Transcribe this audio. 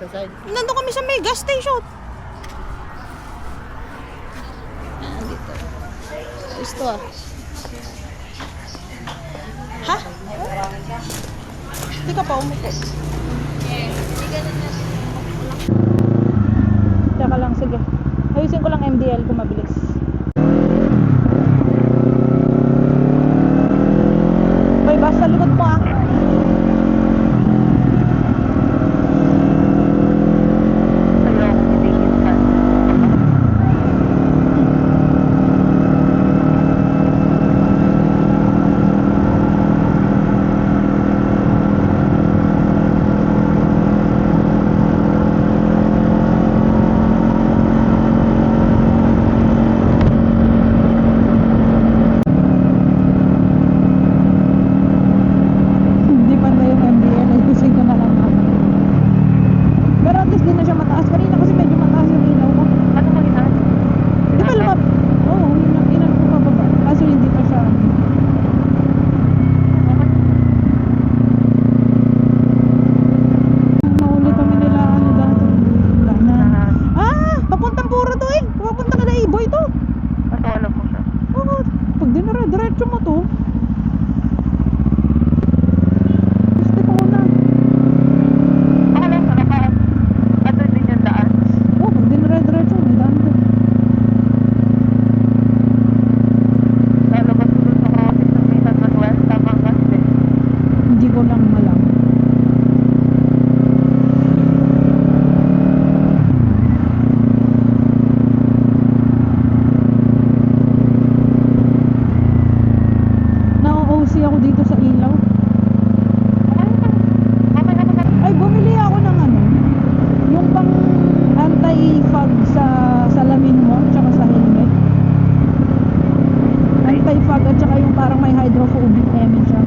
Sa side. Nandun kami sa may gas station. Ah, dito. Gusto ah. Ha? Hindi ka pa umupo. Teka lang, sige. Ayusin ko lang MDL kung mabilis. May bus sa likod mo ah. Hindi pa na yung MDL. Ayusin ko na lang ako. Pero at least di na siya mataas. Kanina kasi medyo mataas yung ilaw ko. Ano ba itaas? Di ba lumab? Oo, inan ko pababa. Kaso hindi pa siya. Nahuli kami nila ano dati. Wala na. Papuntang puro to eh. Papunta ka na Iboy to. Mas alam ko siya. Oo, pag dinara-diretso mo to. Gusto ko na. Akala ko ano din yung daan. Oo, pag dinara-diretso, may daan to. Lalabas ko dun sa crossing ng San Manuel. Tama ka din. Hindi ko lang alam. Na-OC ako dito sa ilaw. Ay, bumili ako ng ano, yung pang anti-fog sa salamin mo, tsaka sa helmet. Anti-fog at tsaka yung parang may hydrophobic element siya.